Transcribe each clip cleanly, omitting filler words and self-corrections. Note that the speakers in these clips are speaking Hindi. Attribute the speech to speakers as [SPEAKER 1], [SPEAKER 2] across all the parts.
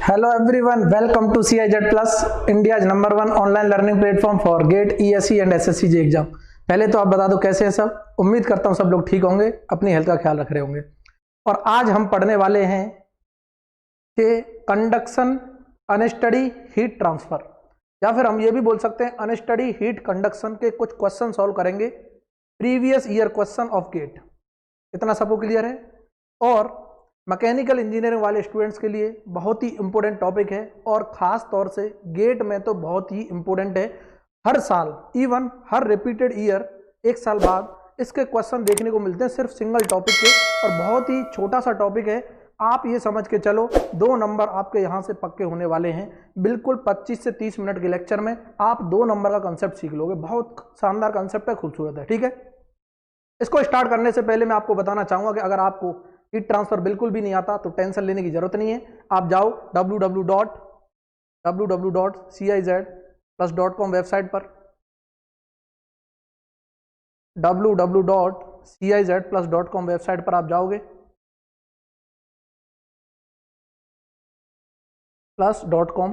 [SPEAKER 1] Hello everyone, welcome to CIZ Plus, India's #1 online learning platform for GATE ESE and SSCG exam. पहले तो आप बता दो कैसे हैं सब। उम्मीद करता हूं सब लोग ठीक होंगे, अपनी हेल्थ का ख्याल रख रहे होंगे। और आज हम पढ़ने वाले हैं कि कंडक्शन अनस्टडी हीट ट्रांसफर, या फिर हम ये भी बोल सकते हैं अनस्टडी हीट कंडक्शन के कुछ क्वेश्चन सॉल्व करेंगे, previous year question of GATE. इतना सबको क्लियर है? और मैकेनिकल इंजीनियरिंग वाले स्टूडेंट्स के लिए बहुत ही इंपॉर्टेंट टॉपिक है, और ख़ास तौर से गेट में तो बहुत ही इंपॉर्टेंट है। हर साल, इवन हर रिपीटेड ईयर, एक साल बाद इसके क्वेश्चन देखने को मिलते हैं सिर्फ सिंगल टॉपिक के, और बहुत ही छोटा सा टॉपिक है। आप ये समझ के चलो 2 नंबर आपके यहाँ से पक्के होने वाले हैं। बिल्कुल 25 से 30 मिनट के लेक्चर में आप 2 नंबर का कंसेप्ट सीख लोगे। बहुत शानदार कंसेप्ट है, खूबसूरत है। ठीक है, इसको स्टार्ट करने से पहले मैं आपको बताना चाहूँगा कि अगर आपको हीट ट्रांसफर बिल्कुल भी नहीं आता तो टेंशन लेने की जरूरत नहीं है। आप जाओ www.cizplus.com वेबसाइट पर, www.cizplus.com वेबसाइट पर आप जाओगे, plus.com,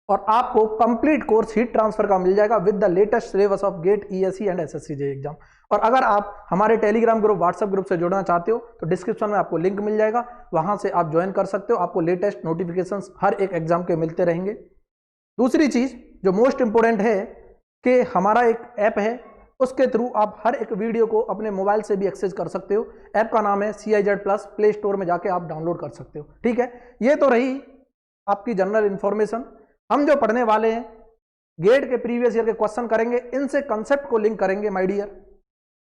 [SPEAKER 1] और आपको कंप्लीट कोर्स हीट ट्रांसफर का मिल जाएगा with the latest syllabus of GATE ESE and SSCG exam. और अगर आप हमारे टेलीग्राम ग्रुप, व्हाट्सएप ग्रुप से जुड़ना चाहते हो तो डिस्क्रिप्शन में आपको लिंक मिल जाएगा, वहां से आप ज्वाइन कर सकते हो। आपको लेटेस्ट नोटिफिकेशंस हर एक एग्जाम के मिलते रहेंगे। दूसरी चीज जो मोस्ट इंपोर्टेंट है कि हमारा एक ऐप है, उसके थ्रू आप हर एक वीडियो को अपने मोबाइल से भी एक्सेस कर सकते हो। ऐप का नाम है CIZ प्लस, प्ले स्टोर में जाके आप डाउनलोड कर सकते हो। ठीक है, ये तो रही आपकी जनरल इंफॉर्मेशन। हम जो पढ़ने वाले हैं गेट के प्रीवियस ईयर के क्वेश्चन करेंगे, इनसे कंसेप्ट को लिंक करेंगे। माय डियर,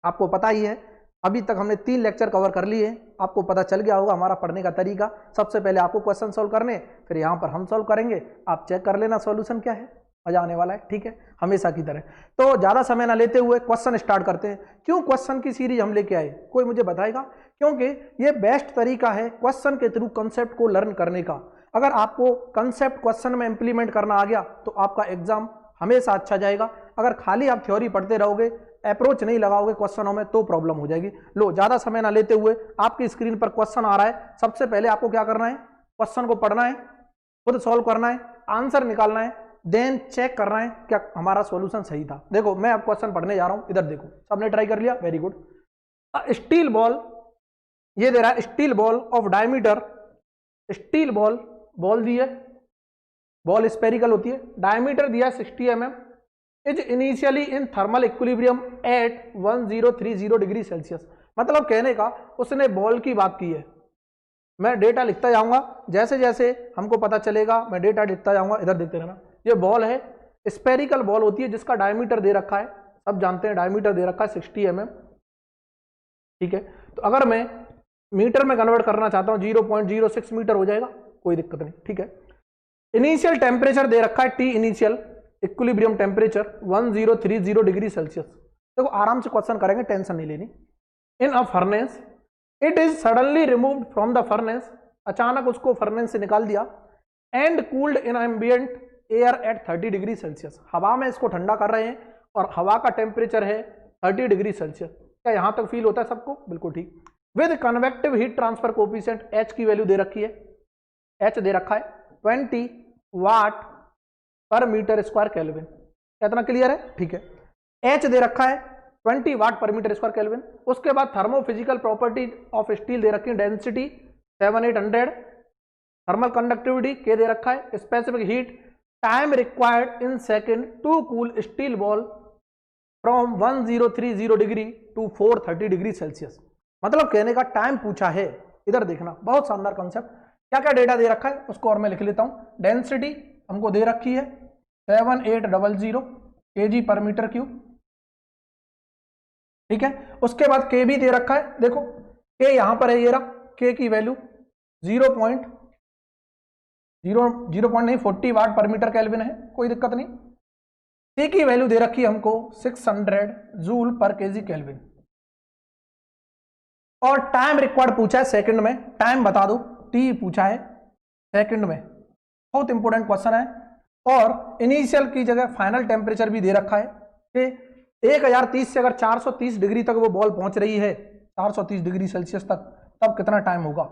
[SPEAKER 1] आपको पता ही है अभी तक हमने 3 लेक्चर कवर कर लिए हैं, आपको पता चल गया होगा हमारा पढ़ने का तरीका। सबसे पहले आपको क्वेश्चन सॉल्व करने, फिर यहाँ पर हम सॉल्व करेंगे, आप चेक कर लेना सॉल्यूशन क्या है। मजा आने वाला है। ठीक है, हमेशा की तरह। तो ज्यादा समय ना लेते हुए क्वेश्चन स्टार्ट करते हैं। क्यों क्वेश्चन की सीरीज हम लेके आए, कोई मुझे बताएगा? क्योंकि ये बेस्ट तरीका है क्वेश्चन के थ्रू कंसेप्ट को लर्न करने का। अगर आपको कंसेप्ट क्वेश्चन में इंप्लीमेंट करना आ गया तो आपका एग्जाम हमेशा अच्छा जाएगा। अगर खाली आप थ्योरी पढ़ते रहोगे, अप्रोच नहीं लगाओगे क्वेश्चनों में, तो प्रॉब्लम हो जाएगी। लो, ज्यादा समय ना लेते हुए, आपकी स्क्रीन पर क्वेश्चन आ रहा है। सबसे पहले आपको क्या करना है? क्वेश्चन को पढ़ना है, खुद सॉल्व करना है, आंसर निकालना है, देन चेक करना है क्या हमारा सॉल्यूशन सही था। देखो, मैं अब क्वेश्चन पढ़ने जा रहा हूं, इधर देखो, सबने ट्राई कर लिया, वेरी गुड। स्टील बॉल, ये दे रहा है steel ball of diameter, steel ball दी है, बॉल स्पेरिकल होती है, डायमीटर दिया 60 mm, is initially in thermal equilibrium at 1030 degree Celsius. मतलब कहने का उसने बॉल की बात की है। मैं डेटा लिखता जाऊंगा, जैसे जैसे हमको पता चलेगा मैं डेटा लिखता जाऊंगा, इधर देखते रहना। ये बॉल है, स्पेरिकल बॉल होती है, जिसका डायमीटर दे रखा है, सब जानते हैं डायमीटर दे रखा है 60 mm। ठीक है, तो अगर मैं मीटर में कन्वर्ट करना चाहता हूं 0.06 मीटर हो जाएगा, कोई दिक्कत नहीं। ठीक है, इनिशियल टेम्परेचर दे रखा है T initial, equilibrium temperature 1030 degree Celsius. देखो आराम से क्वेश्चन करेंगे, टेंशन नहीं लेनी। In a furnace, it is suddenly removed from the furnace, अचानक उसको फर्नेस से निकाल दिया, and cooled in ambient air at 30 degree Celsius. हवा में इसको ठंडा कर रहे हैं और हवा का टेम्परेचर है 30 डिग्री सेल्सियस। क्या यहां तक फील होता है सबको? बिल्कुल ठीक। With convective heat transfer coefficient, H की वैल्यू दे रखी है, H दे रखा है 20 वाट पर मीटर स्क्वायर केल्विन। कितना क्लियर है? ठीक है, H दे रखा है 20 वाट पर मीटर स्क्वायर केल्विन। उसके बाद थर्मोफिजिकल प्रॉपर्टी ऑफ स्टील दे रखी है, डेंसिटी 7800, थर्मल कंडक्टिविटी K दे रखा है, specific heat, time required in second to cool steel ball from 1030 degree to 430 degree Celsius. मतलब कहने का टाइम पूछा है। इधर देखना, बहुत शानदार कंसेप्ट। क्या क्या डेटा दे रखा है उसको और मैं लिख लेता हूं। डेंसिटी हमको दे रखी है 7800 kg पर मीटर क्यूब। ठीक है, उसके बाद K भी दे रखा है, देखो K यहां पर है, ये रहा K की वैल्यू 0.40 वाट पर मीटर केल्विन है, कोई दिक्कत नहीं। K की वैल्यू दे रखी है हमको 600 जूल पर केजी केल्विन, और टाइम रिक्वायर्ड पूछा है सेकंड में। टाइम बता दो, T पूछा है सेकंड में, बहुत इंपॉर्टेंट क्वेश्चन है। और इनिशियल की जगह फाइनल टेम्परेचर भी दे रखा है कि 1030 से अगर 430 डिग्री तक वो बॉल पहुंच रही है, 430 डिग्री सेल्सियस तक, तब कितना टाइम होगा।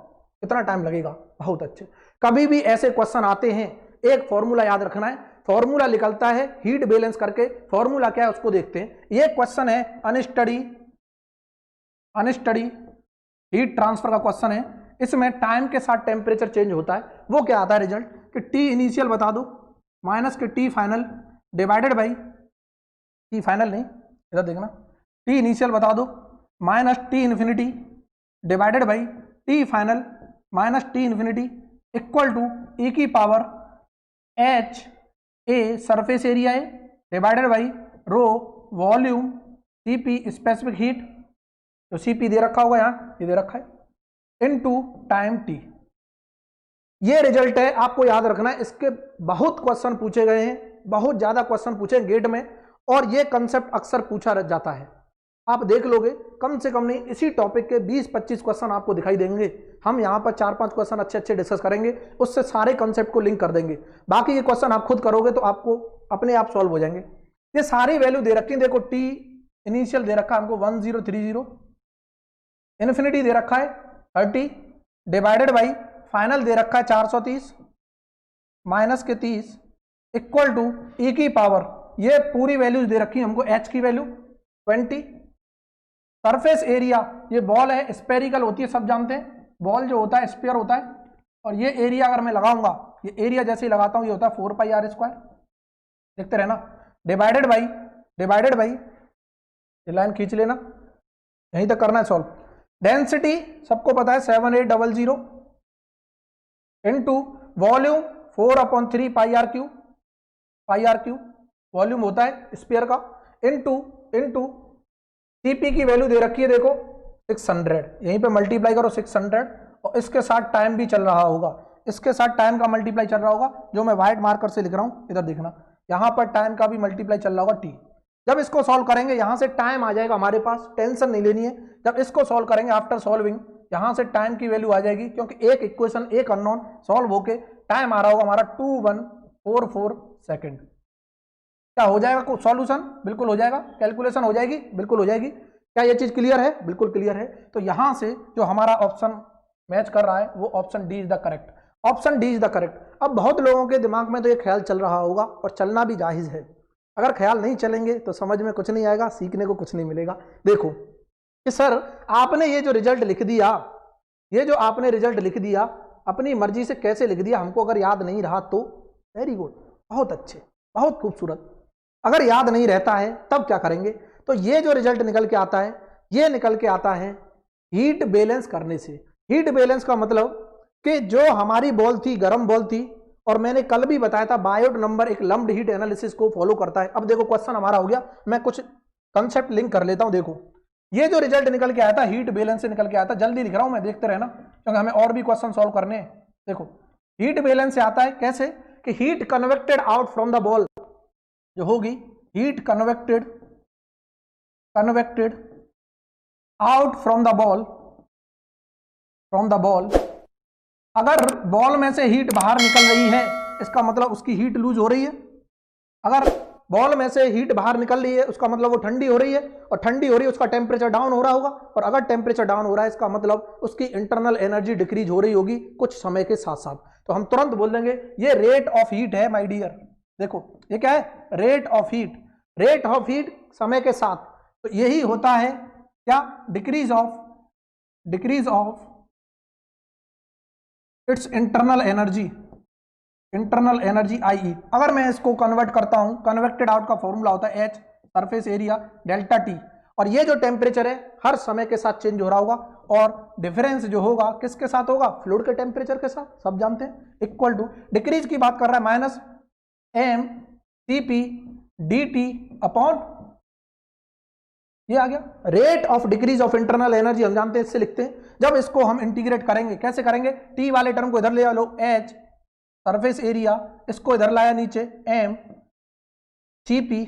[SPEAKER 1] कितना टाइम लगेगा, बहुत अच्छे। कभी भी ऐसे क्वेश्चन आते हैं, एक फॉर्मूला याद रखना है, फॉर्मूला निकलता है हीट बैलेंस करके, फॉर्मूला क्या है उसको देखते हैं। ये क्वेश्चन है अनस्टडी हीट ट्रांसफर का क्वेश्चन है, इसमें टाइम के साथ टेम्परेचर चेंज होता है। वो क्या आता है रिजल्ट कि टी इनिशियल बता दो माइनस के T final divided by, T final नहीं, इधर देखना, टी इनिशियल बता दो minus T infinity divided by T final minus T infinity equal to E की power H A surface area है divided by rho volume C P specific heat, तो सी पी दे रखा होगा यहाँ, ये दे रखा है, इनटू टाइम टी। ये रिजल्ट है, आपको याद रखना है। इसके बहुत क्वेश्चन पूछे गए हैं, बहुत ज्यादा क्वेश्चन पूछे गेट में, और ये कंसेप्ट अक्सर पूछा जाता है। आप देख लोगे कम से कम नहीं इसी टॉपिक के 20-25 क्वेश्चन आपको दिखाई देंगे। हम यहाँ पर 4-5 क्वेश्चन अच्छे अच्छे डिस्कस करेंगे, उससे सारे कंसेप्ट को लिंक कर देंगे। बाकी ये क्वेश्चन आप खुद करोगे तो आपको अपने आप सॉल्व हो जाएंगे। ये सारी वैल्यू दे रखी है, देखो टी इनिशियल दे रखा है हमको 1030, इन्फिनिटी दे रखा है 30 डिवाइडेड बाई फाइनल दे रखा है 430 माइनस के 30 इक्वल टू ई की पावर, ये पूरी वैल्यूज दे रखी है हमको, एच की वैल्यू 20, सरफेस एरिया, ये बॉल है स्पेरिकल होती है, सब जानते हैं बॉल जो होता है स्फीयर होता है, और ये एरिया अगर मैं लगाऊंगा, ये एरिया जैसे ही लगाता हूं ये होता है 4πr², देखते रहना, डिवाइडेड बाई ये लाइन खींच लेना, यहीं तक करना है सॉल्व। डेंसिटी सबको पता है 7800 इनटू वॉल्यूम 4/3 πr³ वॉल्यूम होता है स्फीयर का, इनटू सीपी की वैल्यू दे रखी है देखो 600, यहीं पे मल्टीप्लाई करो 600, और इसके साथ टाइम भी चल रहा होगा, इसके साथ टाइम का मल्टीप्लाई चल रहा होगा, जो मैं व्हाइट मार्कर से लिख रहा हूं, इधर देखना, यहां पर टाइम का भी मल्टीप्लाई चल रहा होगा टी। जब इसको सॉल्व करेंगे यहां से टाइम आ जाएगा हमारे पास, टेंशन नहीं लेनी है। जब इसको सॉल्व करेंगे आफ्टर सॉल्विंग, यहां से टाइम की वैल्यू आ जाएगी, क्योंकि एक इक्वेशन एक अननोन सॉल्व होके टाइम आ रहा होगा हमारा 2144 सेकेंड। क्या हो जाएगा सॉल्यूशन? बिल्कुल हो जाएगा। कैलकुलेशन हो जाएगी? बिल्कुल हो जाएगी। क्या ये चीज क्लियर है? बिल्कुल क्लियर है। तो यहां से जो हमारा ऑप्शन मैच कर रहा है वो option D is the correct, option D is the correct. अब बहुत लोगों के दिमाग में तो ये ख्याल चल रहा होगा, और चलना भी जायज है। अगर ख्याल नहीं चलेंगे तो समझ में कुछ नहीं आएगा, सीखने को कुछ नहीं मिलेगा। देखो कि सर आपने ये जो रिजल्ट लिख दिया, ये जो आपने रिजल्ट लिख दिया अपनी मर्जी से कैसे लिख दिया, हमको अगर याद नहीं रहा तो वेरी गुड, बहुत अच्छे, बहुत खूबसूरत। अगर याद नहीं रहता है तब क्या करेंगे? तो ये जो रिजल्ट निकल के आता है, ये निकल के आता है हीट बैलेंस करने से। हीट बैलेंस का मतलब कि जो हमारी बॉल थी, गर्म बॉल थी, और मैंने कल भी बताया था बायोट नंबर एक लम्प्ड हीट एनालिसिस को फॉलो करता है। अब देखो क्वेश्चन हमारा हो गया, मैं कुछ कंसेप्ट लिंक कर लेता हूं। देखो ये जो रिजल्ट निकल के आया था हीट बैलेंस से निकल के आया था, जल्दी लिख रहा हूं मैं, देखते रहना क्योंकि हमें और भी क्वेश्चन सॉल्व करने हैं। देखो हीट बैलेंस से आता है कैसे कि heat convicted out from the ball जो होगी, heat convicted out from the ball, अगर बॉल में से हीट बाहर निकल रही है इसका मतलब उसकी हीट लूज हो रही है। अगर बॉल में से हीट बाहर निकल रही है उसका मतलब वो ठंडी हो रही है, और ठंडी हो रही है उसका टेम्परेचर डाउन हो रहा होगा, और अगर टेम्परेचर डाउन हो रहा है इसका मतलब उसकी इंटरनल एनर्जी डिक्रीज हो रही होगी कुछ समय के साथ साथ। तो हम तुरंत बोल देंगे ये रेट ऑफ हीट है माय डियर। देखो ये क्या है? Rate of heat. Rate of heat समय के साथ, तो यही होता है क्या? Decrease of its internal energy आई। अगर मैं इसको कन्वर्ट करता हूं, कन्वेक्टेड आउट का फॉर्मूला होता है H surface area delta T, और ये जो टेम्परेचर है हर समय के साथ चेंज हो रहा होगा, और डिफरेंस जो होगा किसके साथ होगा? फ्लूइड के टेम्परेचर के साथ, सब जानते हैं, इक्वल टू डिक्रीज की बात कर रहा है माइनस mCp/dt अपॉन, ये आ गया rate of decrease of internal energy, हम जानते हैं इससे लिखते हैं। जब इसको हम इंटीग्रेट करेंगे, कैसे करेंगे? टी वाले टर्म को इधर ले लो, H सरफेस एरिया, इसको इधर लाया नीचे mCp,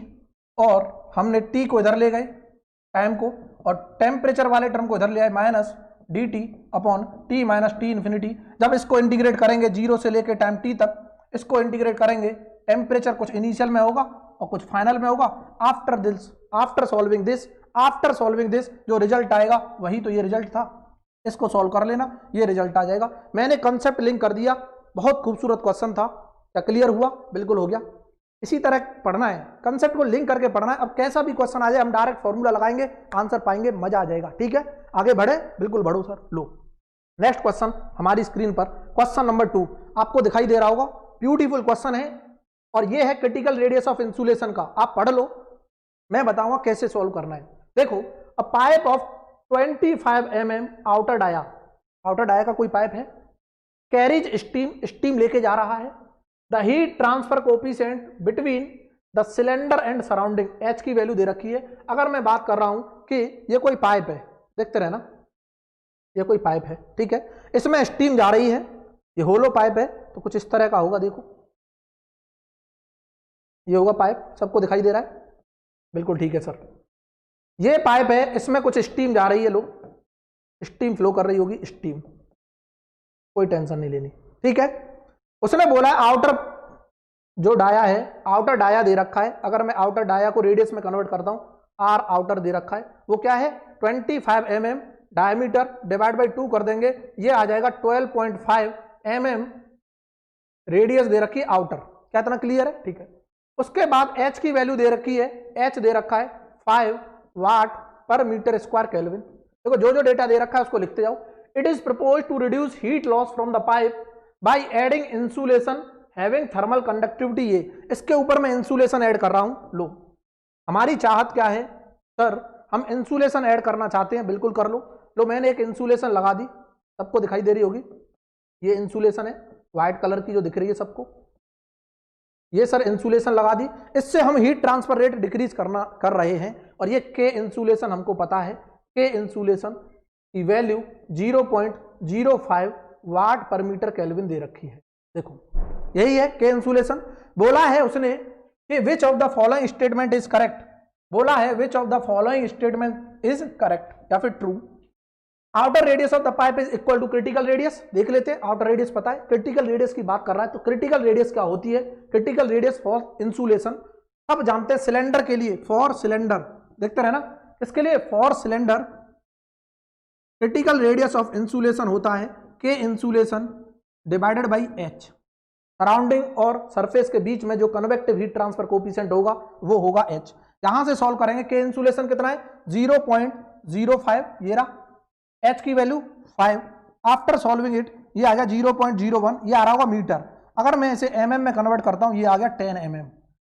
[SPEAKER 1] और हमने T को इधर ले गए टाइम को, और टेम्परेचर वाले टर्म को इधर ले आए minus dt upon T minus T infinity. जब इसको इंटीग्रेट करेंगे 0 से लेकर टाइम T तक, इसको इंटीग्रेट करेंगे, टेम्परेचर कुछ इनिशियल में होगा और कुछ फाइनल में होगा। आफ्टर सॉल्विंग दिस जो रिजल्ट आएगा वही तो ये रिजल्ट था। इसको सॉल्व कर लेना, ये रिजल्ट आ जाएगा। मैंने कंसेप्ट लिंक कर दिया, बहुत खूबसूरत क्वेश्चन था, क्या क्लियर हुआ? बिल्कुल हो गया। इसी तरह पढ़ना है, कंसेप्ट को लिंक करके पढ़ना है। अब कैसा भी क्वेश्चन आ जाए हम डायरेक्ट फॉर्मूला लगाएंगे, आंसर पाएंगे, मजा आ जाएगा। ठीक है, आगे बढ़े, बिल्कुल बढ़ो सर। लो नेक्स्ट क्वेश्चन हमारी स्क्रीन पर, क्वेश्चन नंबर 2 आपको दिखाई दे रहा होगा, ब्यूटीफुल क्वेश्चन है और ये है क्रिटिकल रेडियस ऑफ इंसुलेशन का। आप पढ़ लो, मैं बताऊंगा कैसे सॉल्व करना है। देखो, a pipe of 25 mm outer dia, outer dia का कोई पाइप है, कैरीज स्टीम, स्टीम लेके जा रहा है। The heat transfer coefficient between the cylinder and surrounding, H की वैल्यू दे रखी है। अगर मैं बात कर रहा हूं कि ये कोई पाइप है, देखते रहना, ये कोई पाइप है, ठीक है, इसमें स्टीम जा रही है, ये होलो पाइप है, तो कुछ इस तरह का होगा। देखो ये होगा पाइप, सबको दिखाई दे रहा है? बिल्कुल ठीक है सर। ये पाइप है, इसमें कुछ स्टीम जा रही है, लो स्टीम फ्लो कर रही होगी, स्टीम, कोई टेंशन नहीं लेनी, ठीक है। उसने बोला आउटर जो डाया है, आउटर डाया दे रखा है। अगर मैं आउटर डाया को रेडियस में कन्वर्ट करता हूं, आर आउटर दे रखा है, वो क्या है 25 mm डायमीटर, डिवाइड बाई 2 कर देंगे, ये आ जाएगा 12.5 mm रेडियस दे रखी है आउटर। क्या इतना क्लियर है? ठीक है। उसके बाद एच की वैल्यू दे रखी है, एच दे रखा है 5 वाट पर मीटर स्क्वायर केल्विन। देखो जो जो डेटा दे रखा है उसको लिखते जाओ। It is propose to reduce heat loss from the pipe by adding insulation having thermal conductivity. ये इसके ऊपर मैं इंसुलेशन ऐड कर रहा हूं। लो हमारी चाहत क्या है सर, हम इंसुलेशन ऐड करना चाहते हैं, बिल्कुल कर लो। लो मैंने एक इंसुलेशन लगा दी, सबको दिखाई दे रही होगी, ये इंसुलेशन है व्हाइट कलर की जो दिख रही है सबको, ये सर इंसुलेशन लगा दी। इससे हम हीट ट्रांसफर रेट डिक्रीज कर रहे हैं। और ये के इंसुलेशन हमको पता है, के इंसुलेशन की वैल्यू 0.05 वाट पर मीटर केल्विन दे रखी है। देखो यही है के इंसुलेशन। बोला है उसने कि which of the following statement is correct, बोला है which of the following statement is correct या फिर true. Outer radius of the pipe is equal to critical radius. देख लेते हैं, आउटर रेडियस पता है, क्रिटिकल रेडियस की बात कर रहा है, तो क्रिटिकल रेडियस क्या होती है? क्रिटिकल रेडियस फॉर इंसुलेशन अब जानते हैं सिलेंडर के लिए, फॉर सिलेंडर, देखते रहे ना, इसके लिए for cylinder critical radius of insulation होता है के insulation divided by H. Surrounding और सरफेस के बीच में जो कन्वेक्टिव हीट ट्रांसफर कोएफिशिएंट होगा वो होगा एच। यहां से सॉल्व करेंगे, के इंसुलेशन कितना है 0.05, ये रहा, एच की वैल्यू 5। आफ्टर सॉल्विंग इट ये आ गया 0.01, ये आ रहा होगा मीटर। अगर मैं इसे mm में कन्वर्ट करता हूं, ये आ गया 10 mm,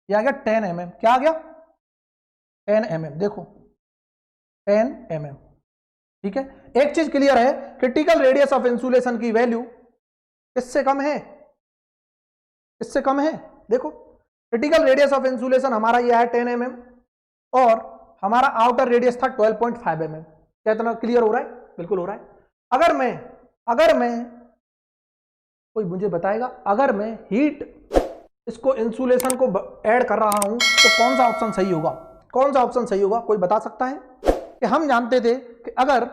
[SPEAKER 1] ये आ गया 10 mm, क्या आ गया 10 mm, देखो 10 mm, ठीक है। एक चीज क्लियर है, क्रिटिकल रेडियस ऑफ इंसुलेशन की वैल्यू किससे कम है, किससे कम है? देखो क्रिटिकल रेडियस ऑफ इंसुलेशन हमारा यह है 10 mm और हमारा आउटर रेडियस था 12.5 mm। क्या इतना क्लियर हो रहा है? बिल्कुल हो रहा है। अगर मैं कोई मुझे बताएगा, अगर मैं हीट इसको इंसुलेशन को ऐड कर रहा हूं तो कौन सा ऑप्शन सही होगा? कौन सा ऑप्शन सही होगा? कोई बता सकता है? कि हम जानते थे कि अगर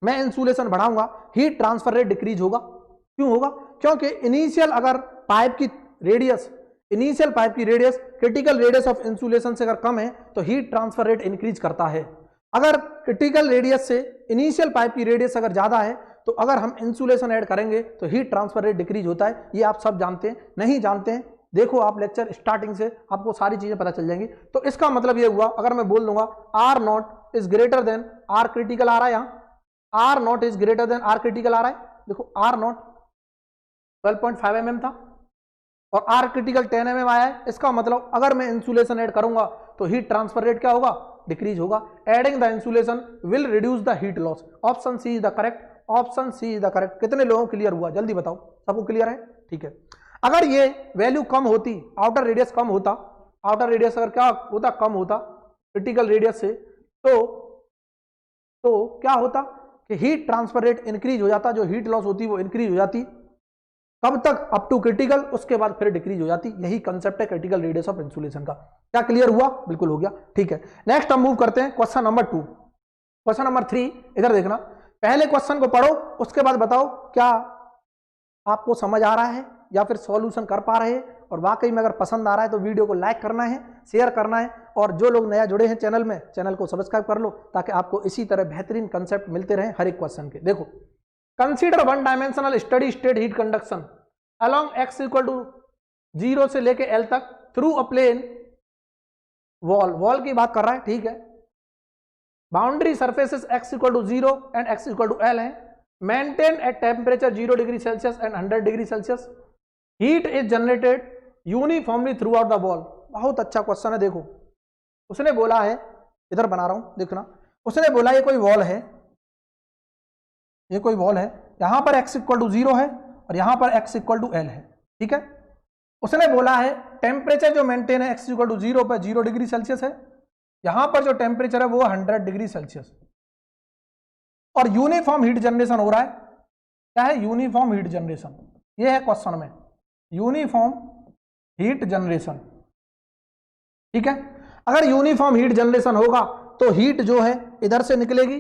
[SPEAKER 1] मैं इंसुलेशन बढ़ाऊंगा हीट ट्रांसफर रेट डिक्रीज होगा। क्यों होगा? क्योंकि इनिशियल अगर पाइप की रेडियस, इनिशियल पाइप की radius critical radius of insulation से अगर कम है तो हीट ट्रांसफर रेट इंक्रीज करता है। अगर क्रिटिकल रेडियस से इनिशियल पाइप की रेडियस अगर ज्यादा है तो अगर हम इंसुलेशन ऐड करेंगे तो हीट ट्रांसफर रेट डिक्रीज होता है। ये आप सब जानते हैं, नहीं जानते हैं देखो आप लेक्चर स्टार्टिंग से आपको सारी चीजें पता चल जाएंगी। तो इसका मतलब ये हुआ, अगर मैं बोल दूंगा R not is greater than R critical आ रहा है, यहाँ R not is greater than R critical आ रहा है। देखो आर नॉट 12.5 mm था और आर क्रिटिकल 10 mm आया है। इसका मतलब अगर मैं इंसुलेशन ऐड करूंगा तो हीट ट्रांसफर रेट क्या होगा? डिक्रीज होगा। Adding the insulation will reduce the heat loss. Option C is the correct, option C is the correct. कितने लोगों को क्लियर हुआ? जल्दी बताओ, सबको क्लियर है? ठीक है। अगर ये वैल्यू कम होती, आउटर रेडियस कम होता, आउटर रेडियस अगर क्या होता कम होता क्रिटिकल रेडियस से, तो क्या होता कि हीट ट्रांसफर रेट इंक्रीज हो जाता, जो हीट लॉस होती वो इंक्रीज हो जाती। कब तक? अप टू क्रिटिकल, उसके बाद फिर डिक्रीज हो जाती। यही कंसेप्ट है क्रिटिकल रेडियस ऑफ इंसुलेशन का। क्या क्लियर हुआ? बिल्कुल हो गया। ठीक है, नेक्स्ट हम मूव करते हैं क्वेश्चन नंबर 2। क्वेश्चन नंबर 3 इधर देखना, पहले क्वेश्चन को पढ़ो, उसके बाद बताओ क्या आपको समझ आ रहा है या फिर सॉल्यूशन कर पा रहे हैं और वाकई में अगर पसंद आ रहा है तो वीडियो को लाइक करना है, शेयर करना है, और जो लोग नया जुड़े हैं चैनल में, चैनल को सब्सक्राइब कर लो ताकि आपको इसी तरह बेहतरीन कंसेप्ट मिलते रहे हर एक क्वेश्चन के। देखो, consider one dimensional steady state heat conduction along x equal to 0 से लेके L तक थ्रू अ प्लेन वॉल की बात कर रहा है, ठीक है। Boundary surfaces x equal to 0 and x equal to L है, maintain at temperature 0 degree Celsius and 100 degree Celsius, heat is generated uniformly throughout the wall. बहुत अच्छा क्वेश्चन है। देखो, उसने बोला है, इधर बना रहा हूं देखना, उसने बोला ये कोई वॉल है, ये कोई वॉल है, यहां पर x इक्वल टू 0 है और यहां पर x इक्वल टू L है, ठीक है। उसने बोला है टेम्परेचर जो मेंटेन है x इक्वल टू 0 पर 0 डिग्री सेल्सियस है, यहां पर जो टेम्परेचर है वो 100 डिग्री सेल्सियस, और यूनिफॉर्म हीट जनरेशन हो रहा है। क्या है? Uniform heat generation. ये है क्वेश्चन में, यूनिफॉर्म हीट जनरेशन, ठीक है। अगर यूनिफॉर्म हीट जनरेशन होगा तो हीट जो है इधर से निकलेगी,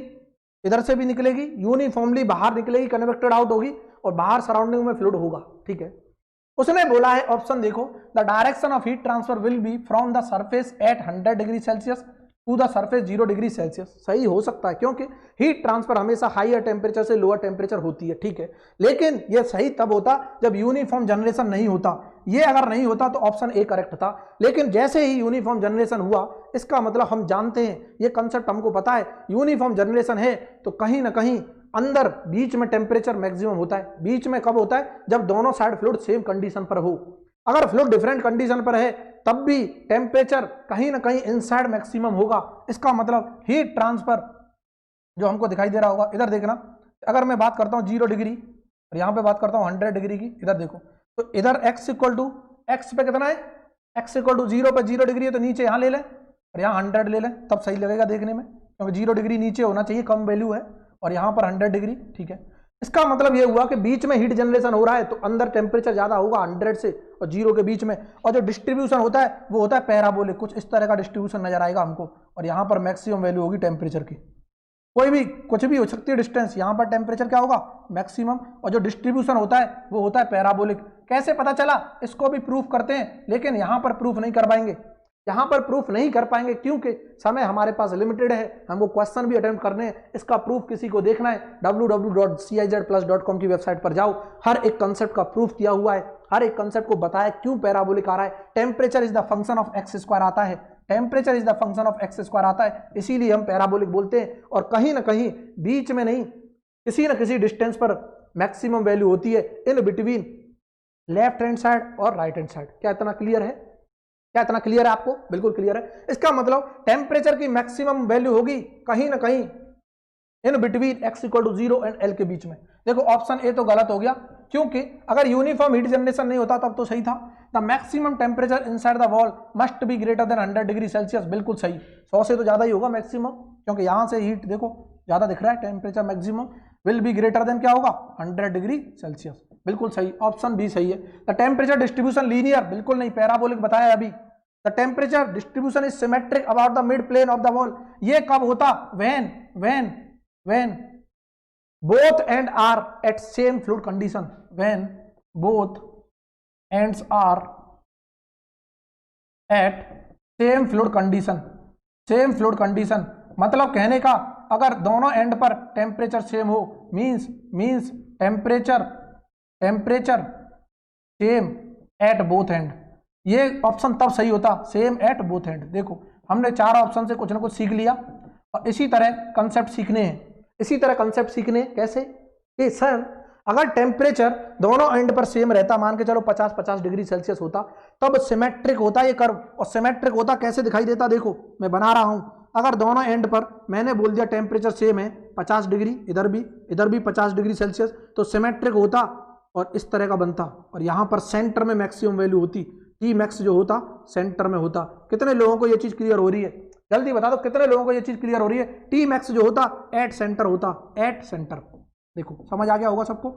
[SPEAKER 1] इधर से भी निकलेगी, यूनिफॉर्मली बाहर निकलेगी, कन्वेक्टेड आउट होगी और बाहर सराउंडिंग में फ्लूइड होगा, ठीक है। उसने बोला है ऑप्शन देखो, the direction of heat transfer will be from the surface at 100 degree Celsius to the surface 0 degree Celsius. सही हो सकता है क्योंकि हीट ट्रांसफर हमेशा हाईयर टेम्परेचर से लोअर टेम्परेचर होती है, ठीक है। लेकिन यह सही तब होता जब यूनिफॉर्म जनरेशन नहीं होता। ये अगर नहीं होता तो ऑप्शन ए करेक्ट था, लेकिन जैसे ही यूनिफॉर्म जनरेशन हुआ, इसका मतलब हम जानते हैं, ये कंसेप्ट हमको पता है, यूनिफॉर्म जनरेशन है तो कहीं ना कहीं अंदर बीच में टेम्परेचर मैक्सिमम होता है। बीच में कब होता है? जब दोनों साइड फ्लूइड सेम कंडीशन पर हो। अगर फ्लूइड डिफरेंट कंडीशन पर है तब भी टेम्परेचर कहीं ना कहीं इनसाइड मैक्सिमम होगा। इसका मतलब हीट ट्रांसफर जो हमको दिखाई दे रहा होगा, इधर देखना, अगर मैं बात करता हूं 0 डिग्री और यहां पे बात करता हूं 100 डिग्री की, इधर देखो, तो इधर x इक्वल टू x पे कितना है? x इक्वल टू 0 पर 0 डिग्री है तो नीचे यहां ले लें और यहां 100 ले लें, तब सही लगेगा देखने में, क्योंकि 0 डिग्री नीचे होना चाहिए, कम वैल्यू है, और यहां पर 100 डिग्री, ठीक है। इसका मतलब यह हुआ कि बीच में हीट जनरेशन हो रहा है तो अंदर टेम्परेचर ज्यादा होगा 100 से और 0 के बीच में, और जो डिस्ट्रीब्यूशन होता है वो होता है पैराबोलिक, कुछ इस तरह का डिस्ट्रीब्यूशन नजर आएगा हमको, और यहां पर मैक्सिमम वैल्यू होगी टेम्परेचर की। कोई भी कुछ भी हो सकती है डिस्टेंस, यहां पर टेम्परेचर क्या होगा? मैक्सिमम, और जो डिस्ट्रीब्यूशन होता है वो होता है पैराबोलिक। कैसे पता चला? इसको भी प्रूफ करते हैं, लेकिन यहां पर प्रूफ नहीं कर पाएंगे, यहां पर प्रूफ नहीं कर पाएंगे क्योंकि समय हमारे पास लिमिटेड है, हमको क्वेश्चन भी अटेम्प्ट करने हैं। इसका प्रूफ किसी को देखना है www.cizplus.com की वेबसाइट पर जाओ, हर एक कंसेप्ट का प्रूफ किया हुआ है, हर एक कंसेप्ट को बताया क्यों पैराबोलिक आ रहा है। Temperature is the function of x square आता है, temperature is the function of x square आता है, इसीलिए हम पैराबोलिक बोलते हैं। और कहीं ना कहीं बीच में नहीं, किसी न किसी डिस्टेंस पर मैक्सिमम वैल्यू होती है in between left hand side और राइट हैंड साइड। क्या इतना क्लियर है? क्या इतना क्लियर है आपको? बिल्कुल क्लियर है। इसका मतलब टेम्परेचर की मैक्सिमम वैल्यू होगी कहीं ना कहीं in between x equal to 0 and L के बीच में। देखो ऑप्शन ए तो गलत हो गया, क्योंकि अगर यूनिफॉर्म हीट जनरेशन नहीं होता तब तो सही था। The maximum temperature inside the wall must be greater than 100 degree Celsius. बिल्कुल सही, 100 से तो ज्यादा ही होगा मैक्सिमम, क्योंकि यहां से हीट देखो ज्यादा दिख रहा है, temperature maximum will be greater than क्या होगा? 100 डिग्री सेल्सियस। बिल्कुल सही, ऑप्शन बी सही है। द टेम्परेचर डिस्ट्रीब्यूशन लीनियर, बिल्कुल नहीं, पैराबोलिक बताया अभी। The temperature distribution is symmetric about the mid plane of the wall. ये कब होता? when both ends are at same fluid condition, when both ends are at same fluid condition, मतलब कहने का अगर दोनों एंड पर टेम्परेचर सेम हो, means temperature same at both and. ये ऑप्शन तब सही होता, सेम एट बोथ एंड। देखो हमने 4 ऑप्शन से कुछ ना कुछ सीख लिया, और इसी तरह कंसेप्ट सीखने हैं, इसी तरह कंसेप्ट सीखने कैसे कि सर अगर टेम्परेचर दोनों एंड पर सेम रहता, मान के चलो 50-50 डिग्री सेल्सियस होता, तब सिमेट्रिक होता ये कर्व। और सिमेट्रिक होता कैसे दिखाई देता? देखो मैं बना रहा हूं, अगर दोनों एंड पर मैंने बोल दिया टेम्परेचर सेम है 50 डिग्री, इधर भी 50 डिग्री सेल्सियस, तो सिमेट्रिक होता और इस तरह का बनता, और यहां पर सेंटर में मैक्सिमम वैल्यू होती, टी मैक्स जो होता सेंटर में होता। कितने लोगों को ये चीज क्लियर हो रही है? जल्दी बता दो कितने लोगों को ये चीज क्लियर हो रही है? टी मैक्स जो होता एट सेंटर होता, एट सेंटर। देखो समझ आ गया होगा सबको?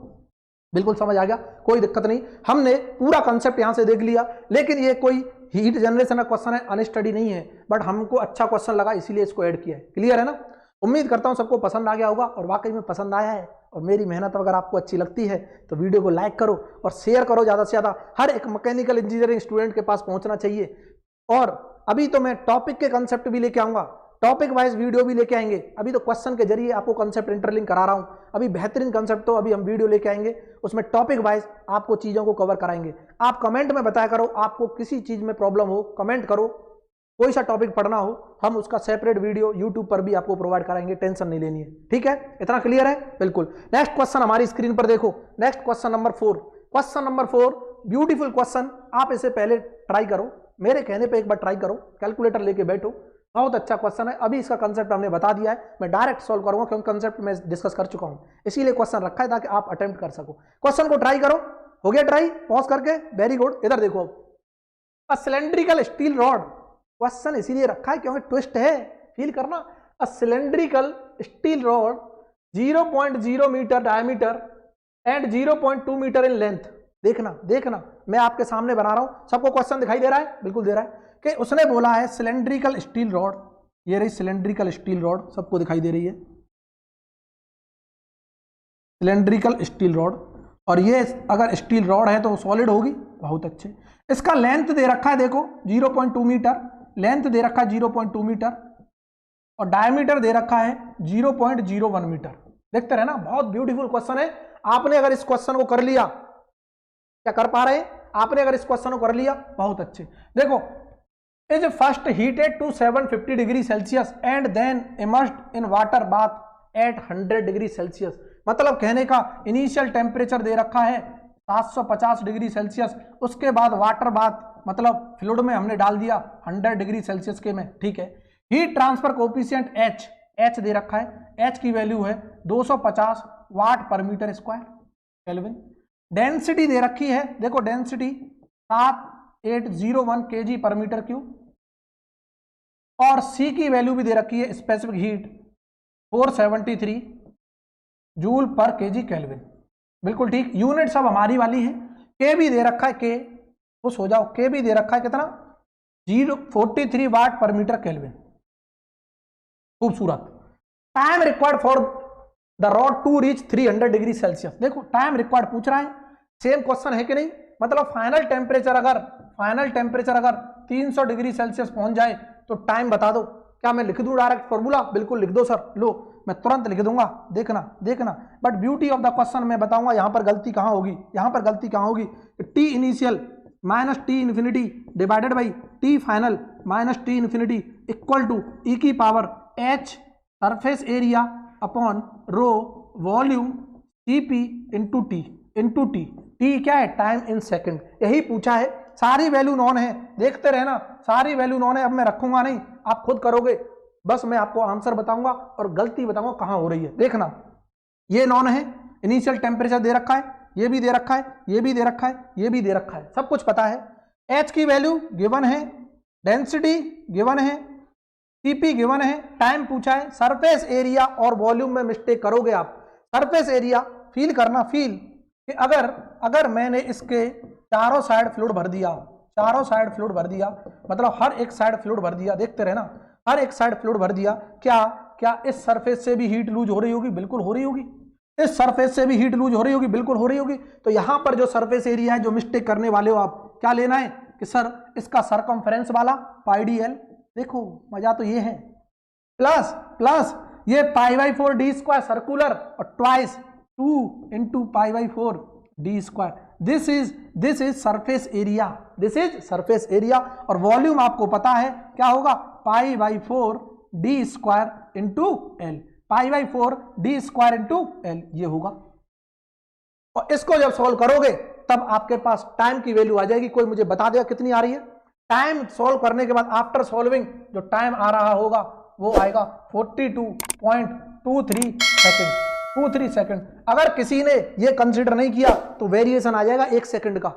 [SPEAKER 1] बिल्कुल समझ आ गया, कोई दिक्कत नहीं। हमने पूरा कंसेप्ट यहां से देख लिया, लेकिन ये कोई हीट जनरेशन का क्वेश्चन है, अनस्टडी नहीं है, बट हमको अच्छा क्वेश्चन लगा इसीलिए इसको ऐड किया है। क्लियर है ना? उम्मीद करता हूं सबको पसंद आ गया होगा, और वाकई में पसंद आया है और मेरी मेहनत अगर आपको अच्छी लगती है तो वीडियो को लाइक करो और शेयर करो ज़्यादा से ज़्यादा। हर एक मैकेनिकल इंजीनियरिंग स्टूडेंट के पास पहुंचना चाहिए। और अभी तो मैं टॉपिक के कंसेप्ट भी लेके आऊँगा, टॉपिक वाइज वीडियो भी लेके आएंगे। अभी तो क्वेश्चन के जरिए आपको कंसेप्ट इंटरलिंक करा रहा हूं, अभी बेहतरीन कंसेप्ट तो अभी हम वीडियो लेके आएंगे, उसमें टॉपिक वाइज आपको चीजों को कवर कराएंगे। आप कमेंट में बताया करो, आपको किसी चीज में प्रॉब्लम हो कमेंट करो, कोई सा टॉपिक पढ़ना हो हम उसका सेपरेट वीडियो यूट्यूब पर भी आपको प्रोवाइड कराएंगे, टेंशन नहीं लेनी है। ठीक है, इतना क्लियर है? बिल्कुल। नेक्स्ट क्वेश्चन हमारी स्क्रीन पर देखो, next question number 4। Question number 4 beautiful question. आप इसे पहले ट्राई करो, मेरे कहने पे एक बार ट्राई करो, कैलकुलेटर लेके बैठो। बहुत अच्छा क्वेश्चन है। अभी इसका कंसेप्ट हमने बता दिया है, मैं डायरेक्ट सॉल्व करूंगा क्योंकि कंसेप्ट मैं डिस्कस कर चुका हूं, इसीलिए क्वेश्चन रखा है ताकि आप अटेम्प्ट कर सको। क्वेश्चन को ट्राई करो। हो गया ट्राई? पॉज करके, वेरी गुड। इधर देखो, a cylindrical steel rod, question इसीलिए रखा है क्योंकि ट्विस्ट है, फील करना। A cylindrical steel rod 0.0 metre diameter and 0.2 metre in length. देखना देखना, मैं आपके सामने बना रहा हूं, सबको क्वेश्चन दिखाई दे रहा है? बिल्कुल दे रहा है। कि उसने बोला है सिलेंड्रिकल स्टील रॉड, ये रही सिलेंड्रिकल स्टील रॉड, सबको दिखाई दे रही है सिलेंड्रिकल स्टील रॉड, और ये अगर स्टील रॉड है तो सॉलिड होगी। बहुत अच्छे। इसका लेंथ दे रखा है, देखो 0.2 मीटर लेंथ दे रखा है, 0.2 मीटर, और डायमीटर दे रखा है 0.01 मीटर। देखते रहे ना, बहुत ब्यूटीफुल क्वेश्चन है। आपने अगर इस क्वेश्चन को कर लिया, क्या कर पा रहे हैं? आपने अगर इस क्वेश्चन को कर लिया, बहुत अच्छे। देखो, is first heated to 750 degree Celsius and then immersed in water bath at 100 degree Celsius. मतलब कहने का इनिशियल टेम्परेचर दे रखा है 750 डिग्री सेल्सियस, उसके बाद वाटर बाथ मतलब फ्लूइड में हमने डाल दिया 100 डिग्री सेल्सियस के में। ठीक है। हीट ट्रांसफर कोफिशिएंट एच दे रखा है, एच की वैल्यू है 250 वाट per metre square kelvin. Density दे रखी है, देखो डेंसिटी 7801 kg पर मीटर क्यूब, और C की वैल्यू भी दे रखी है, स्पेसिफिक हीट 473 जूल पर केजी केल्विन। बिल्कुल ठीक, यूनिट सब हमारी वाली है। के भी दे रखा है, के खुश हो जाओ, के भी दे रखा है कितना 043 वाट पर मीटर केल्विन। खूबसूरत। Time required for the rod to reach 300 degree Celsius. देखो टाइम रिक्वायर्ड पूछ रहा है, सेम क्वेश्चन है कि नहीं? मतलब फाइनल टेम्परेचर अगर 300 डिग्री सेल्सियस पहुंच जाए तो टाइम बता दो। क्या मैं लिख दूं डायरेक्ट फॉर्मूला? बिल्कुल लिख दो सर, लो मैं तुरंत लिख दूंगा। देखना but beauty of the question मैं बताऊंगा यहां पर गलती कहां होगी। T initial minus T infinity divided by T final minus T infinity equal to E की power H surface area upon rho volume CP into T. टी क्या है? Time in second. यही पूछा है, सारी वैल्यू नॉन है, देखते रहना, सारी वैल्यू नॉन है। अब मैं रखूंगा नहीं, आप खुद करोगे, बस मैं आपको आंसर बताऊंगा और गलती बताऊंगा कहां हो रही है। देखना, ये नॉन है, इनिशियल टेम्परेचर दे रखा है, ये भी दे रखा है, ये भी दे रखा है, ये भी दे रखा है, सब कुछ पता है। एच की वैल्यू गिवन है, डेंसिटी गिवन है, सीपी गिवन है, टाइम पूछा है। सरफेस एरिया और वॉल्यूम में मिस्टेक करोगे आप। सरफेस एरिया फील करना, फील कि अगर मैंने इसके चारों साइड फ्लूइड भर दिया, मतलब हर एक साइड फ्लूइड भर दिया, देखते रहना, हर एक साइड फ्लूइड भर दिया, क्या इस सरफेस से भी हीट लूज हो रही होगी? बिल्कुल हो रही होगी। इस सरफेस से भी हीट लूज हो रही होगी? बिल्कुल हो रही होगी। तो यहां पर जो सरफेस एरिया है, जो मिस्टेक करने वाले हो आप, क्या लेना है कि सर इसका सरकमफ्रेंस वाला πdl, देखो मजा तो ये है, प्लस ये π/4 d स्क्वायर सर्कुलर और twice 2 into π/4 d square. This is surface area, और वॉल्यूम आपको पता है क्या होगा? π/4 d square into L, π/4 d square into L, ये होगा। और इसको जब सॉल्व करोगे तब आपके पास टाइम की वैल्यू आ जाएगी। कोई मुझे बता देगा कितनी आ रही है? टाइम सॉल्व करने के बाद आफ्टर सॉल्विंग जो टाइम आ रहा होगा वो आएगा 42.23 सेकंड। अगर किसी ने ये कंसीडर नहीं किया तो वेरिएशन आ जाएगा 1 सेकंड का,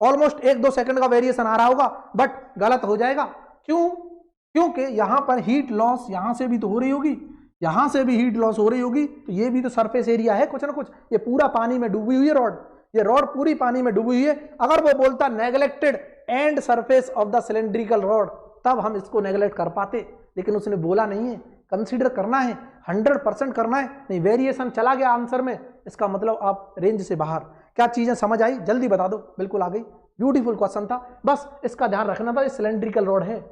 [SPEAKER 1] ऑलमोस्ट 1-2 सेकंड का वेरिएशन आ रहा होगा, बट गलत हो जाएगा। क्योंकि यहां पर हीट लॉस यहां से भी तो हो रही होगी, यहां से भी हीट लॉस हो रही होगी, तो ये भी तो सरफेस एरिया है कुछ ना कुछ। ये पूरा पानी में डूबी हुई है रॉड, ये रॉड पूरी पानी में डूबी हुई है। अगर वो बोलता neglected and surface of the cylindrical rod, तब हम इसको नेग्लेक्ट कर पाते, लेकिन उसने बोला नहीं है। कंसीडर करना है, 100% करना है, नहीं वेरिएशन चला गया आंसर में, इसका मतलब आप रेंज से बाहर। क्या चीजें समझ आई जल्दी बता दो। बिल्कुल आ गई, ब्यूटीफुल क्वेश्चन था, बस इसका ध्यान रखना था। ये सिलेंड्रिकल रॉड है,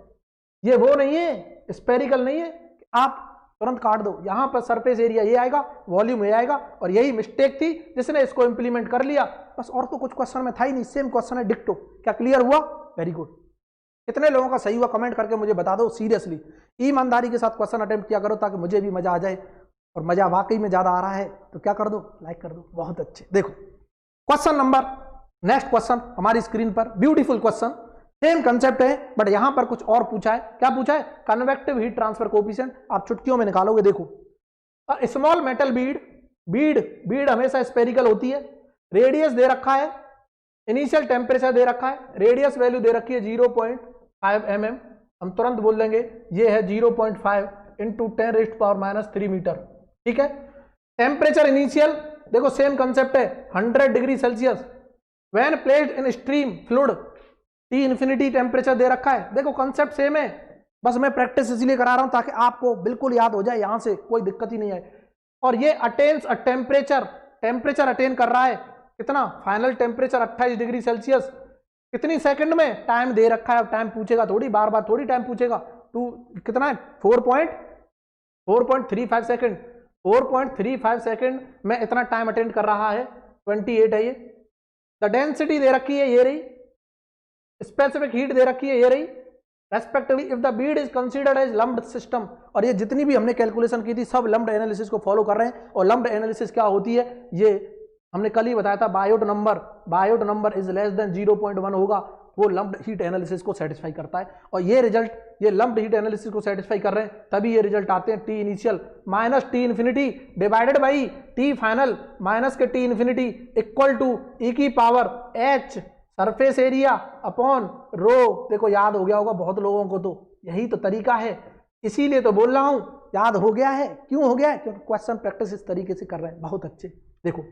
[SPEAKER 1] ये वो नहीं है, स्पेरिकल नहीं है, आप तुरंत काट दो। यहां पर सरफेस एरिया ये आएगा, वॉल्यूम ये आएगा, और यही मिस्टेक थी जिसने इसको इंप्लीमेंट कर लिया बस, और तो कुछ क्वेश्चन में था ही नहीं, सेम क्वेश्चन है डिक्टो। क्या क्लियर हुआ? Very good. कितने लोगों का सही हुआ कमेंट करके मुझे बता दो। सीरियसली ईमानदारी के साथ क्वेश्चन अटेम्प्ट किया करो ताकि मुझे भी मजा आ जाए, और मजा वाकई में ज्यादा आ रहा है तो क्या कर दो, लाइक कर दो। बहुत अच्छे। देखो क्वेश्चन नंबर, नेक्स्ट क्वेश्चन हमारी स्क्रीन पर, ब्यूटीफुल क्वेश्चन, सेम कंसेप्ट है बट यहां पर कुछ और पूछा है। क्या पूछा है? Convective heat transfer coefficient. आप चुटकियों में निकालोगे। देखो स्मॉल मेटल बीड हमेशा स्पेरिकल होती है, रेडियस दे रखा है, इनिशियल टेम्परेचर दे रखा है, रेडियस वैल्यू दे रखी है 0.5 mm, हम तुरंत बोल देंगे ये है 0.5 इंटू 10⁻³ मीटर। ठीक है। टेम्परेचर इनिशियल देखो सेम कंसेप्ट है, 100 degree Celsius. When placed in stream fluid T infinity temperature दे रखा है। देखो कंसेप्ट सेम है, बस मैं प्रैक्टिस इसलिए करा रहा हूं ताकि आपको बिल्कुल याद हो जाए, यहां से कोई दिक्कत ही नहीं है। और ये अटेन्स अ टेम्परेचर अटेन कर रहा है कितना? Final temperature 28 degree Celsius. कितनी सेकंड में? टाइम दे रखा है, अब टाइम पूछेगा थोड़ी, बार बार थोड़ी टाइम पूछेगा। तू कितना है? 4.35 सेकंड। 4.35 सेकंड में इतना टाइम अटेंड कर रहा है। 28 है ये। द डेंसिटी दे रखी है ये रही, स्पेसिफिक हीट दे रखी है ये रही, respectively if the bead is considered as lumped system. और ये जितनी भी हमने कैलकुलेशन की थी सब लम्प्ड एनालिसिस को फॉलो कर रहे हैं। और लम्प्ड एनालिसिस क्या होती है ये हमने कल ही बताया था, Biot number is less than 0.1 होगा, वो लम्प्ड हीट एनालिसिस को सेटिस्फाई करता है। और ये रिजल्ट, ये लम्प्ड हीट एनालिसिस को सेटिस्फाई कर रहे हैं तभी ये रिजल्ट आते हैं। T initial minus T infinity divided by T final minus के T infinity equal to E की power H surface area upon rho. देखो याद हो गया होगा बहुत लोगों को, तो यही तो तरीका है, इसीलिए तो बोल रहा हूं याद हो गया है। क्यों हो गया है? क्योंकि क्वेश्चन प्रैक्टिस इस तरीके से कर रहे हैं। बहुत अच्छे। देखो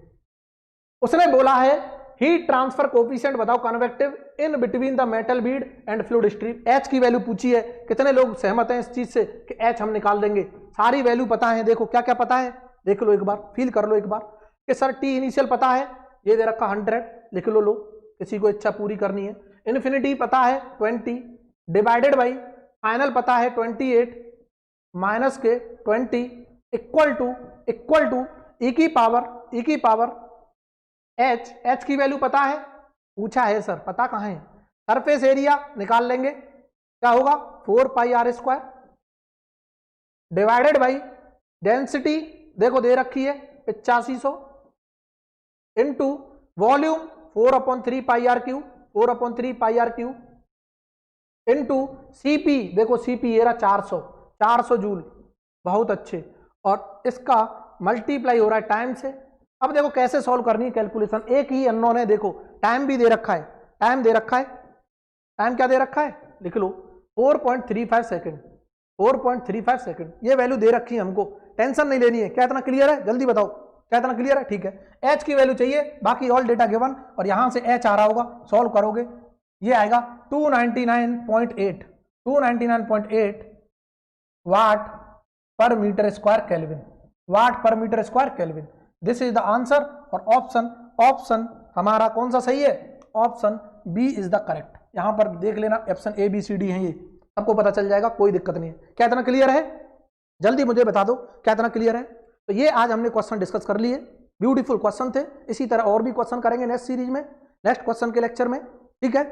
[SPEAKER 1] उसने बोला है हीट ट्रांसफर कोएफिशिएंट बताओ convective in between the metal Beed and fluid stream. H की वैल्यू पूछी है। कितने लोग सहमत हैं इस चीज से कि H हम निकाल देंगे? सारी वैल्यू पता है। देखो क्या क्या पता है, देख लो एक बार, फील कर लो एक बार कि सर T इनिशियल पता है, ये दे रखा 100, लिख लो। किसी को इच्छा पूरी करनी है। इन्फिनिटी पता है 20 डिवाइडेड बाई फाइनल पता है 28 माइनस के 20 इक्वल टू E की पावर H की वैल्यू पता है, पूछा है सर, पता कहाँ है? सरफेस एरिया निकाल लेंगे, क्या होगा 4πr² डिवाइडेड बाई डेंसिटी देखो दे रखी है 8500 into volume 4/3πr³ into Cp देखो Cp ये रहा 400 जूल। बहुत अच्छे। और इसका मल्टीप्लाई हो रहा है टाइम से। अब देखो कैसे सॉल्व करनी है कैलकुलेशन, एक ही अननोन है। देखो टाइम भी दे रखा है, टाइम क्या दे रखा है, लिख लो 4.35 सेकंड। 4.35 सेकंड ये वैल्यू दे रखी है हमको, टेंशन नहीं लेनी है। क्या इतना क्लियर है? जल्दी बताओ क्या इतना क्लियर है? ठीक है। H की वैल्यू चाहिए, बाकी ऑल डेटा गिवन, और यहां से H आ रहा होगा, सॉल्व करोगे ये आएगा 299.8 watt per metre square kelvin. This is the answer. और ऑप्शन हमारा कौन सा सही है? Option B is the correct. यहां पर देख लेना, option A B C D है, ये सबको पता चल जाएगा, कोई दिक्कत नहीं है। क्या इतना क्लियर है? जल्दी मुझे बता दो क्या इतना क्लियर है। तो ये आज हमने क्वेश्चन डिस्कस कर लिए, ब्यूटीफुल क्वेश्चन थे। इसी तरह और भी क्वेश्चन करेंगे नेक्स्ट सीरीज में, नेक्स्ट क्वेश्चन के लेक्चर में। ठीक है,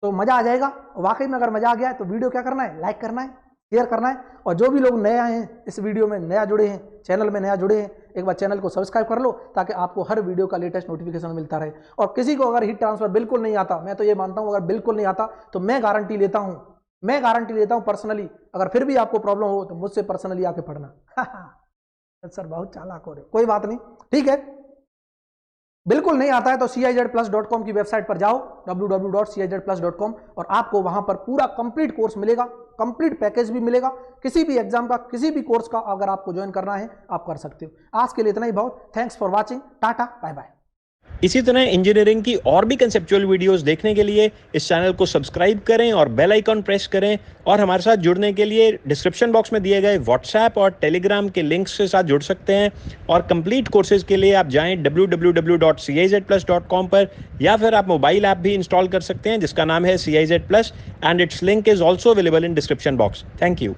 [SPEAKER 1] तो मजा आ जाएगा। वाकई में अगर मजा आ गया है तो वीडियो क्या करना है, लाइक करना है, शेयर करना है। और जो भी लोग नए आए हैं इस वीडियो में, नया जुड़े हैं, चैनल में नया जुड़े हैं, एक बार चैनल को सब्सक्राइब कर लो ताकि आपको हर वीडियो का लेटेस्ट नोटिफिकेशन मिलता रहे। और किसी को अगर हीट ट्रांसफर बिल्कुल नहीं आता, मैं तो ये मानता हूँ अगर बिल्कुल नहीं आता तो मैं गारंटी लेता हूँ पर्सनली, अगर फिर भी आपको प्रॉब्लम हो तो मुझसे पर्सनली आके पढ़ना। सर बहुत चालाक हो रहे, कोई बात नहीं, ठीक है। बिल्कुल नहीं आता है तो CIZ+.com की वेबसाइट पर जाओ, www.CIZ+.com, और आपको वहां पर पूरा कंप्लीट कोर्स मिलेगा, कंप्लीट पैकेज भी मिलेगा। किसी भी एग्जाम का, किसी भी कोर्स का अगर आपको ज्वाइन करना है आप कर सकते हो। आज के लिए इतना ही बहुत। Thanks for watching, tata bye bye.
[SPEAKER 2] इसी तरह इंजीनियरिंग की और भी कंसेप्चुअल वीडियोस देखने के लिए इस चैनल को सब्सक्राइब करें और बेल आइकॉन प्रेस करें, और हमारे साथ जुड़ने के लिए डिस्क्रिप्शन बॉक्स में दिए गए व्हाट्सएप और टेलीग्राम के लिंक्स के साथ जुड़ सकते हैं। और कंप्लीट कोर्सेज के लिए आप जाएं www.cizplus.com पर, या फिर आप मोबाइल ऐप भी इंस्टॉल कर सकते हैं जिसका नाम है CIZ Plus, and it's link is also available in description box. Thank you.